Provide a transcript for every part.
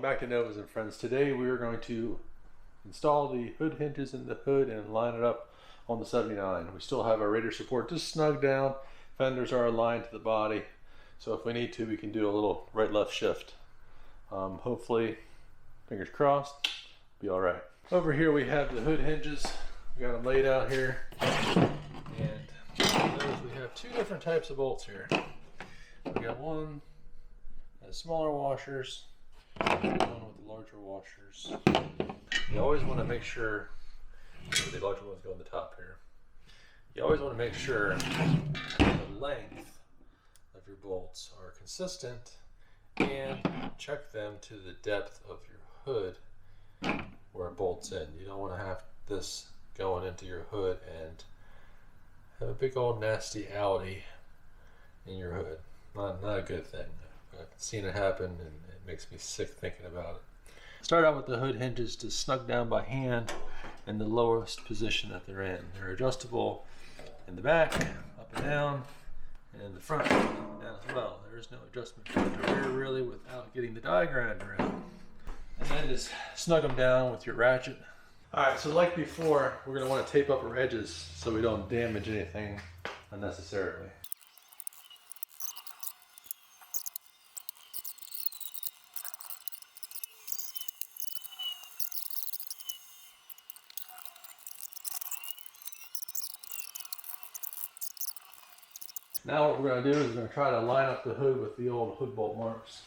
back to Novas and Friends. Today we are going to install the hood hinges in the hood and line it up on the 79. We still have our radiator support just snug down. Fenders are aligned to the body, so if we need to, we can do a little right-left shift. Hopefully, fingers crossed, be all right. Over here we have the hood hinges. We got them laid out here, and notice we have two different types of bolts here. We got one that has smaller washers, one with the larger washers. You always want to make sure, the larger ones go on the top here. You always want to make sure the length of your bolts are consistent and check them to the depth of your hood where it bolts in. You don't want to have this going into your hood and have a big old nasty outie in your hood. Not a good thing. I've seen it happen and it makes me sick thinking about it. Start out with the hood hinges to snug down by hand in the lowest position that they're in. They're adjustable in the back, up and down, and in the front, up and down as well. There is no adjustment for the rear really without getting the die grinder out. And then just snug them down with your ratchet. Alright, so like before, we're going to want to tape up our edges so we don't damage anything unnecessarily. Now what we're going to do is we're going to try to line up the hood with the old hood bolt marks.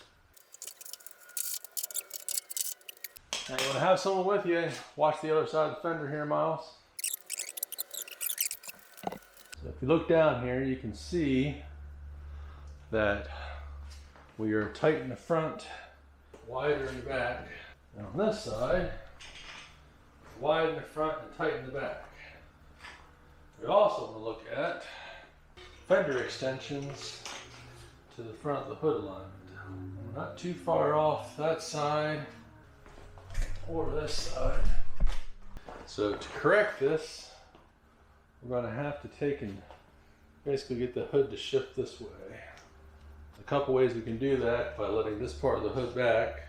Now you want to have someone with you. Watch the other side of the fender here, Miles. So if you look down here, you can see that we are tight in the front, wider in the back. And on this side, wide in the front and tight in the back. We also want to look at fender extensions to the front of the hood alignment. We're not too far off that side or this side. So to correct this, we're going to have to take and basically get the hood to shift this way. A couple ways we can do that by letting this part of the hood back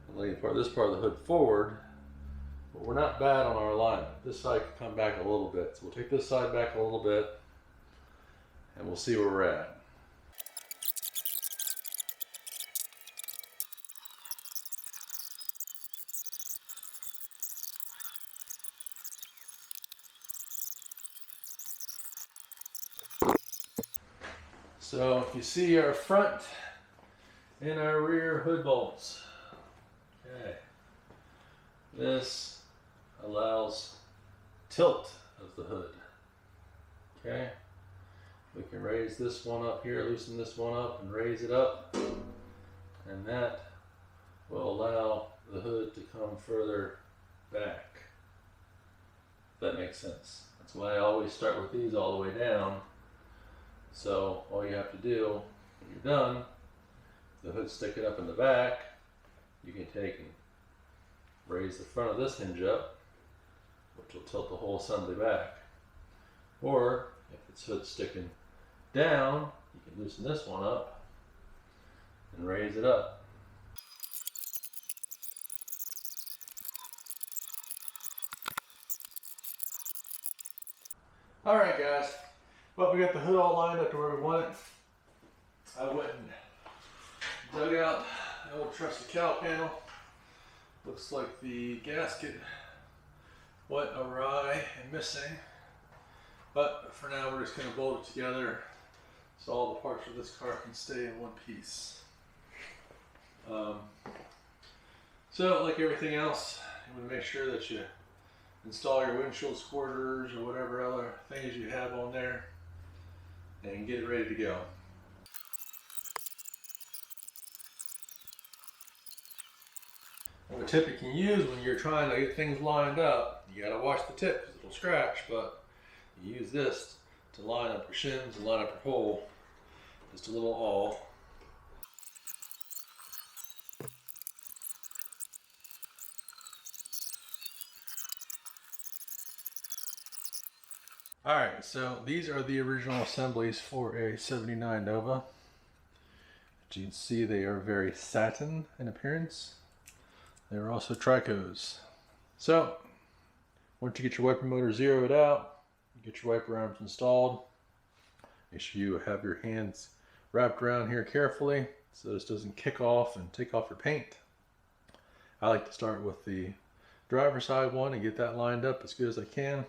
and letting this part of the hood forward, but we're not bad on our alignment. This side can come back a little bit. So we'll take this side back a little bit and we'll see where we're at. So if you see our front and our rear hood bolts, okay, this allows tilt of the hood, okay. We can raise this one up here, loosen this one up and raise it up, and that will allow the hood to come further back, if that makes sense. That's why I always start with these all the way down. So all you have to do when you're done, the hood's sticking up in the back, you can take and raise the front of this hinge up, which will tilt the whole assembly back. Or if it's hood sticking down, you can loosen this one up and raise it up. Alright guys, well, we got the hood all lined up to where we want it. I went and dug out the old trusty cowl panel. Looks like the gasket went awry and missing. But for now, we're just going to bolt it together so all the parts of this car can stay in one piece. So, like everything else, you want to make sure that you install your windshield squirters or whatever other things you have on there and get it ready to go. A tip you can use when you're trying to get things lined up, you got to watch the tip because it'll scratch, but you use this to line up your shims and line up your hole. Just a little awl. Alright, so these are the original assemblies for a 79 Nova. As you can see, they are very satin in appearance. They were also Tricos. So, once you get your wiper motor zeroed out, you get your wiper arms installed. Make sure you have your hands wrapped around here carefully so this doesn't kick off and take off your paint. I like to start with the driver's side one and get that lined up as good as I can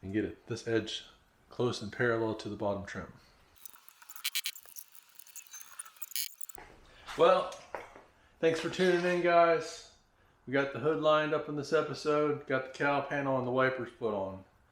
and get this edge close and parallel to the bottom trim. Well, thanks for tuning in, guys. We got the hood lined up in this episode, got the cowl panel and the wipers put on.